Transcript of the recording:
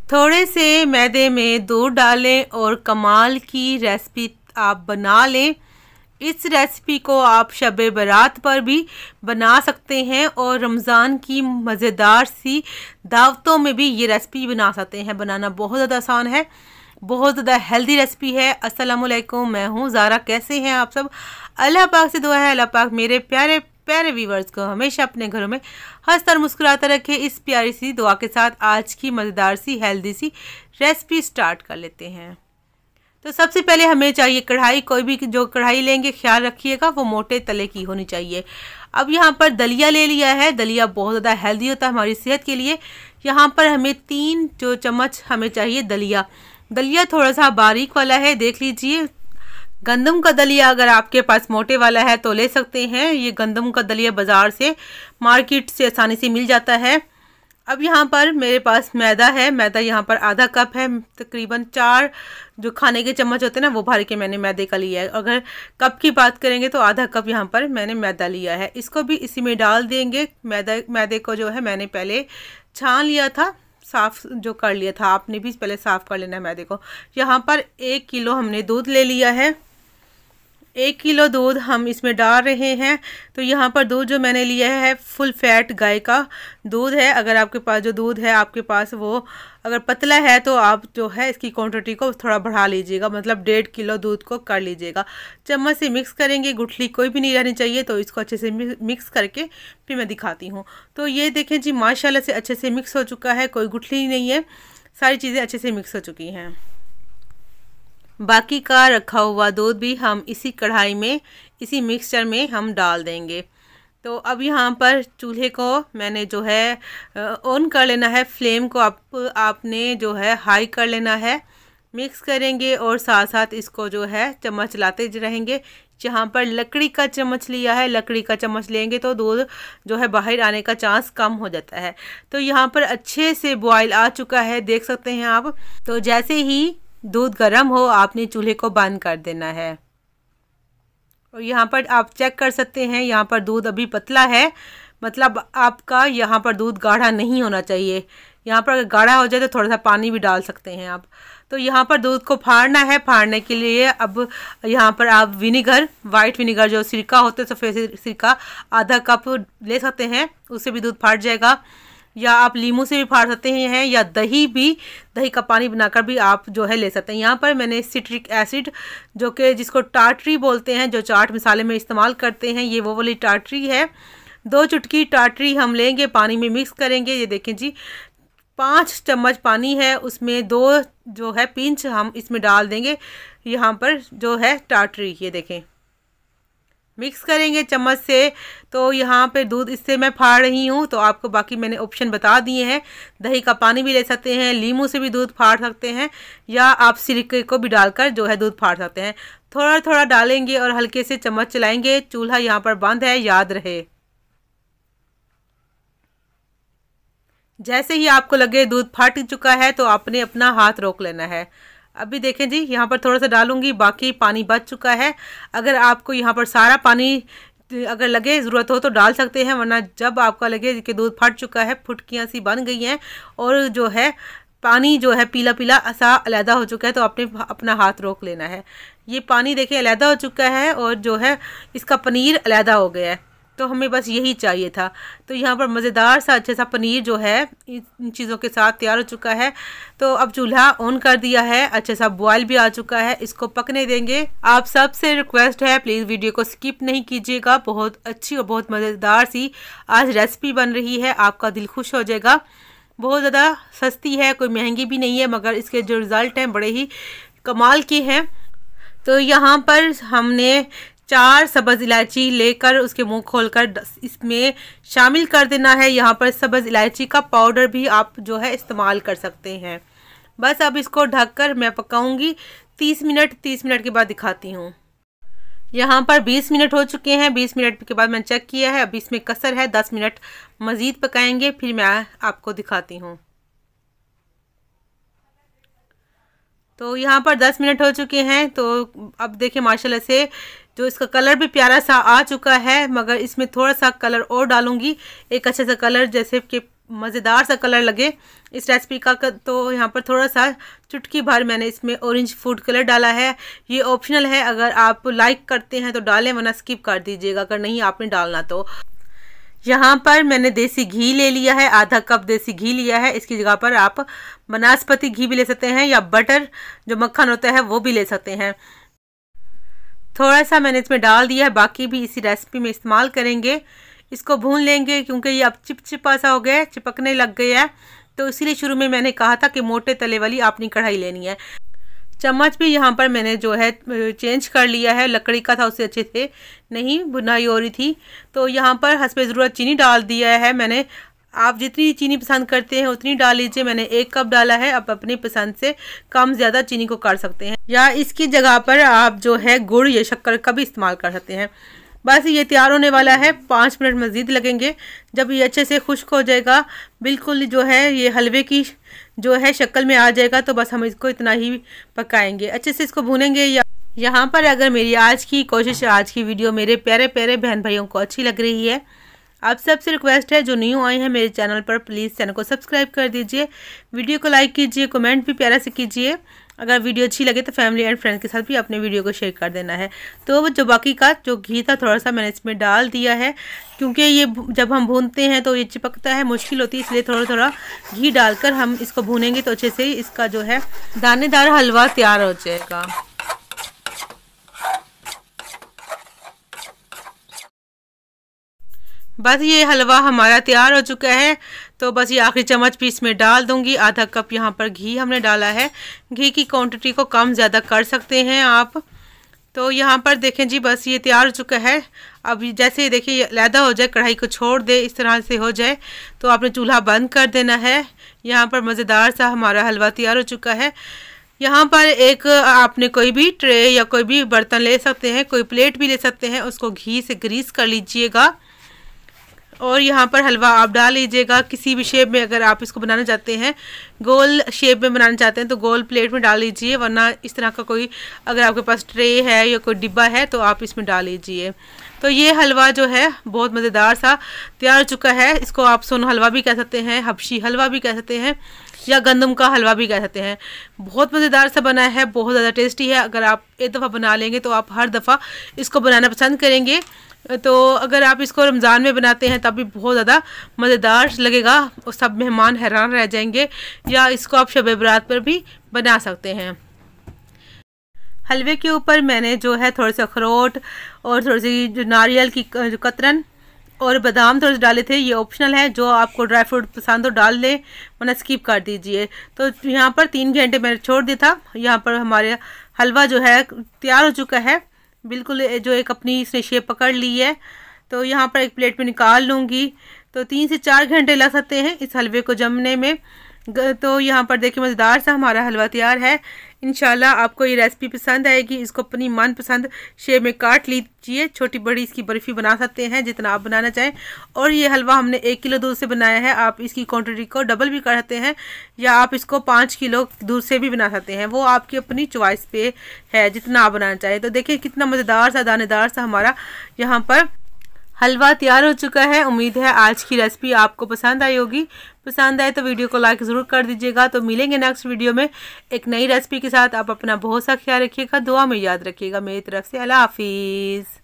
थोड़े से मैदे में दूध डालें और कमाल की रेसिपी आप बना लें। इस रेसिपी को आप शब-ए बारात पर भी बना सकते हैं और रमज़ान की मज़ेदार सी दावतों में भी ये रेसिपी बना सकते हैं। बनाना बहुत ज़्यादा आसान है, बहुत ज़्यादा हेल्दी रेसिपी है। अस्सलामुअलैकुम, मैं हूँ ज़ारा। कैसे हैं आप सब? अल्लाह पाक से दुआ है अल्लाह पाक मेरे प्यारे प्यारे व्यूवर्स को हमेशा अपने घरों में हंसता और मुस्कुराता रखे। इस प्यारी सी दुआ के साथ आज की मज़ेदार सी हेल्दी सी रेसिपी स्टार्ट कर लेते हैं। तो सबसे पहले हमें चाहिए कढ़ाई। कोई भी जो कढ़ाई लेंगे ख्याल रखिएगा वो मोटे तले की होनी चाहिए। अब यहाँ पर दलिया ले लिया है। दलिया बहुत ज़्यादा हेल्दी होता है हमारी सेहत के लिए। यहाँ पर हमें 3 चम्मच हमें चाहिए दलिया। दलिया थोड़ा सा बारीक वाला है, देख लीजिए। गंदम का दलिया अगर आपके पास मोटे वाला है तो ले सकते हैं। ये गंदम का दलिया बाज़ार से मार्केट से आसानी से मिल जाता है। अब यहाँ पर मेरे पास मैदा है। मैदा यहाँ पर आधा कप है। तकरीबन 4 जो खाने के चम्मच होते हैं ना वो भर के मैंने मैदे का लिया है। अगर कप की बात करेंगे तो आधा कप यहाँ पर मैंने मैदा लिया है। इसको भी इसी में डाल देंगे। मैदे को जो है मैंने पहले छान लिया था, साफ़ जो कर लिया था। आपने भी पहले साफ़ कर लेना है मैदे को। यहाँ पर 1 किलो हमने दूध ले लिया है। 1 किलो दूध हम इसमें डाल रहे हैं। तो यहाँ पर दूध जो मैंने लिया है फुल फैट गाय का दूध है। अगर आपके पास जो दूध है आपके पास वो अगर पतला है तो आप जो है इसकी क्वांटिटी को थोड़ा बढ़ा लीजिएगा, मतलब 1.5 किलो दूध को कर लीजिएगा। चम्मच से मिक्स करेंगे, गुठली कोई भी नहीं रहनी चाहिए। तो इसको अच्छे से मिक्स करके फिर मैं दिखाती हूँ। तो ये देखें जी, माशाल्लाह से अच्छे से मिक्स हो चुका है, कोई गुठली नहीं है, सारी चीज़ें अच्छे से मिक्स हो चुकी हैं। बाकी का रखा हुआ दूध भी हम इसी कढ़ाई में, इसी मिक्सचर में हम डाल देंगे। तो अब यहाँ पर चूल्हे को मैंने जो है ऑन कर लेना है। फ्लेम को आपने जो है हाई कर लेना है। मिक्स करेंगे और साथ साथ इसको जो है चम्मच चलाते रहेंगे। जहाँ पर लकड़ी का चम्मच लिया है, लकड़ी का चम्मच लेंगे तो दूध जो है बाहर आने का चांस कम हो जाता है। तो यहाँ पर अच्छे से बॉयल आ चुका है, देख सकते हैं आप। तो जैसे ही दूध गर्म हो आपने चूल्हे को बंद कर देना है। और यहाँ पर आप चेक कर सकते हैं, यहाँ पर दूध अभी पतला है, मतलब आपका यहाँ पर दूध गाढ़ा नहीं होना चाहिए। यहाँ पर अगर गाढ़ा हो जाए तो थोड़ा सा पानी भी डाल सकते हैं आप। तो यहाँ पर दूध को फाड़ना है। फाड़ने के लिए अब यहाँ पर आप विनेगर, वाइट विनेगर जो सिरका होता है, सफ़ेद सिरका, आधा कप ले सकते हैं, उससे भी दूध फाड़ जाएगा। या आप लीमू से भी फाड़ सकते हैं, या दही का पानी बनाकर भी आप जो है ले सकते हैं। यहाँ पर मैंने सिट्रिक एसिड जो कि जिसको टाटरी बोलते हैं, जो चाट मसाले में इस्तेमाल करते हैं, ये वो वाली टाटरी है। 2 चुटकी टाटरी हम लेंगे, पानी में मिक्स करेंगे। ये देखें जी, 5 चम्मच पानी है, उसमें 2 जो है पिंच हम इसमें डाल देंगे। यहाँ पर जो है टाटरी, ये देखें, मिक्स करेंगे चम्मच से। तो यहाँ पे दूध इससे मैं फाड़ रही हूँ, तो आपको बाकी मैंने ऑप्शन बता दिए हैं। दही का पानी भी ले सकते हैं, लीमू से भी दूध फाड़ सकते हैं, या आप सिरके को भी डालकर जो है दूध फाड़ सकते हैं। थोड़ा थोड़ा डालेंगे और हल्के से चम्मच चलाएंगे। चूल्हा यहाँ पर बंद है, याद रहे। जैसे ही आपको लगे दूध फट चुका है तो आपने अपना हाथ रोक लेना है। अभी देखें जी, यहाँ पर थोड़ा सा डालूंगी, बाकी पानी बच चुका है। अगर आपको यहाँ पर सारा पानी अगर लगे ज़रूरत हो तो डाल सकते हैं, वरना जब आपका लगे कि दूध फट चुका है, फुटकियाँ सी बन गई हैं और जो है पानी जो है पीला पीला सा अलहदा हो चुका है, तो आपने अपना हाथ रोक लेना है। ये पानी देखिए अलहदा हो चुका है और जो है इसका पनीर अलहदा हो गया है। तो हमें बस यही चाहिए था। तो यहाँ पर मज़ेदार सा अच्छा सा पनीर जो है इन चीज़ों के साथ तैयार हो चुका है। तो अब चूल्हा ऑन कर दिया है, अच्छा सा बॉयल भी आ चुका है, इसको पकने देंगे। आप सबसे रिक्वेस्ट है प्लीज़ वीडियो को स्किप नहीं कीजिएगा। बहुत अच्छी और बहुत मज़ेदार सी आज रेसिपी बन रही है, आपका दिल खुश हो जाएगा। बहुत ज़्यादा सस्ती है, कोई महंगी भी नहीं है, मगर इसके जो रिज़ल्ट हैं बड़े ही कमाल के हैं। तो यहाँ पर हमने 4 सब्ज़ इलायची लेकर उसके मुंह खोलकर इसमें शामिल कर देना है। यहाँ पर सब्ज़ इलायची का पाउडर भी आप जो है इस्तेमाल कर सकते हैं। बस अब इसको ढककर मैं पकाऊंगी 30 मिनट। 30 मिनट के बाद दिखाती हूँ। यहाँ पर 20 मिनट हो चुके हैं। 20 मिनट के बाद मैंने चेक किया है, अभी इसमें कसर है। 10 मिनट मज़ीद पकाएंगे, फिर मैं आपको दिखाती हूँ। तो यहाँ पर 10 मिनट हो चुके हैं। तो अब देखिए माशाल्लाह से जो इसका कलर भी प्यारा सा आ चुका है, मगर इसमें थोड़ा सा कलर और डालूंगी, एक अच्छे सा कलर जैसे कि मज़ेदार सा कलर लगे इस रेसिपी का, तो यहाँ पर थोड़ा सा चुटकी भर मैंने इसमें ऑरेंज फूड कलर डाला है। ये ऑप्शनल है, अगर आप लाइक करते हैं तो डालें, वरना स्किप कर दीजिएगा अगर नहीं आपने डालना तो। यहाँ पर मैंने देसी घी ले लिया है, आधा कप देसी घी लिया है। इसकी जगह पर आप बनास्पति घी भी ले सकते हैं या बटर जो मक्खन होता है वो भी ले सकते हैं। थोड़ा सा मैंने इसमें डाल दिया है, बाकी भी इसी रेसिपी में इस्तेमाल करेंगे। इसको भून लेंगे क्योंकि ये अब चिपचिपा सा हो गया है, चिपकने लग गया है, तो इसीलिए शुरू में मैंने कहा था कि मोटे तले वाली आपनी कढ़ाई लेनी है। चम्मच भी यहाँ पर मैंने जो है चेंज कर लिया है, लकड़ी का था उससे अच्छे से नहीं बुनाई हो रही थी। तो यहाँ पर हस्बे ज़रूरत चीनी डाल दिया है मैंने। आप जितनी चीनी पसंद करते हैं उतनी डाल लीजिए। मैंने 1 कप डाला है, आप अपनी पसंद से कम ज़्यादा चीनी को कर सकते हैं, या इसकी जगह पर आप जो है गुड़ या शक्कर का भी इस्तेमाल कर सकते हैं। बस ये तैयार होने वाला है, 5 मिनट मज़ीद लगेंगे। जब ये अच्छे से खुश्क हो जाएगा, बिल्कुल जो है ये हलवे की जो है शक्ल में आ जाएगा, तो बस हम इसको इतना ही पकाएंगे, अच्छे से इसको भूनेंगे। यहाँ पर अगर मेरी आज की कोशिश, आज की वीडियो मेरे प्यारे प्यारे बहन भाइयों को अच्छी लग रही है, आप सबसे रिक्वेस्ट है जो न्यू आए हैं मेरे चैनल पर, प्लीज़ चैनल को सब्सक्राइब कर दीजिए, वीडियो को लाइक कीजिए, कमेंट भी प्यारा से कीजिए। अगर वीडियो अच्छी लगे तो फैमिली एंड फ्रेंड्स के साथ भी अपने वीडियो को शेयर कर देना है। तो जो बाकी का जो घी था थोड़ा सा मैंने इसमें डाल दिया है, क्योंकि ये जब हम भूनते हैं तो ये चिपकता है, मुश्किल होती है, इसलिए थोड़ा थोड़ा घी डालकर हम इसको भूनेंगे तो अच्छे से इसका जो है दानेदार हलवा तैयार हो जाएगा। बस ये हलवा हमारा तैयार हो चुका है, तो बस ये आखिरी चम्मच भी इसमें डाल दूंगी। आधा कप यहाँ पर घी हमने डाला है, घी की क्वांटिटी को कम ज़्यादा कर सकते हैं आप। तो यहाँ पर देखें जी, बस ये तैयार हो चुका है। अब जैसे देखिए लैदा हो जाए, कढ़ाई को छोड़ दे, इस तरह से हो जाए तो आपने चूल्हा बंद कर देना है। यहाँ पर मज़ेदार सा हमारा हलवा तैयार हो चुका है। यहाँ पर एक आपने कोई भी ट्रे या कोई भी बर्तन ले सकते हैं, कोई प्लेट भी ले सकते हैं, उसको घी से ग्रीस कर लीजिएगा और यहाँ पर हलवा आप डाल लीजिएगा किसी भी शेप में। अगर आप इसको बनाना चाहते हैं, गोल शेप में बनाना चाहते हैं तो गोल प्लेट में डाल लीजिए, वरना इस तरह का कोई अगर आपके पास ट्रे है या कोई डिब्बा है तो आप इसमें डाल लीजिए। तो ये हलवा जो है बहुत मज़ेदार सा तैयार हो चुका है। इसको आप सोन हलवा भी कह सकते हैं, हबशी हलवा भी कह सकते हैं, या गंदम का हलवा भी कह सकते हैं। बहुत मज़ेदार सा बना है, बहुत ज़्यादा टेस्टी है। अगर आप एक दफ़ा बना लेंगे तो आप हर दफ़ा इसको बनाना पसंद करेंगे। तो अगर आप इसको रमज़ान में बनाते हैं तब भी बहुत ज़्यादा मज़ेदार लगेगा और सब मेहमान हैरान रह जाएंगे, या इसको आप शब बरात पर भी बना सकते हैं। हलवे के ऊपर मैंने जो है थोड़ा सा अखरोट और थोड़ी सी जो नारियल की जो कतरन और बादाम थोड़े से डाले थे, ये ऑप्शनल है, जो आपको ड्राई फ्रूट पसंद हो डाल लें, वरना स्किप कर दीजिए। तो यहाँ पर 3 घंटे मैंने छोड़ दिया था। यहाँ पर हमारे हलवा जो है तैयार हो चुका है, बिल्कुल जो एक अपनी इसने शेप पकड़ ली है। तो यहाँ पर एक प्लेट में निकाल लूँगी। तो 3 से 4 घंटे लग सकते हैं इस हलवे को जमने में। तो यहाँ पर देखिए मज़ेदार सा हमारा हलवा तैयार है। इंशाल्लाह आपको ये रेसिपी पसंद आएगी। इसको अपनी मनपसंद शेप में काट लीजिए, छोटी बड़ी इसकी बर्फ़ी बना सकते हैं जितना आप बनाना चाहें। और ये हलवा हमने 1 किलो दूध से बनाया है, आप इसकी क्वांटिटी को डबल भी कर सकते हैं, या आप इसको 5 किलो दूध से भी बना सकते हैं, वो आपकी अपनी चॉइस पे है जितना आप बनाना चाहें। तो देखिए कितना मज़ेदार सा दानेदार सा हमारा यहाँ पर हलवा तैयार हो चुका है। उम्मीद है आज की रेसिपी आपको पसंद आई होगी। पसंद आए तो वीडियो को लाइक ज़रूर कर दीजिएगा। तो मिलेंगे नेक्स्ट वीडियो में एक नई रेसिपी के साथ। आप अपना बहुत सा ख्याल रखिएगा, दुआ में याद रखिएगा। मेरी तरफ से अल्लाह हाफिज़।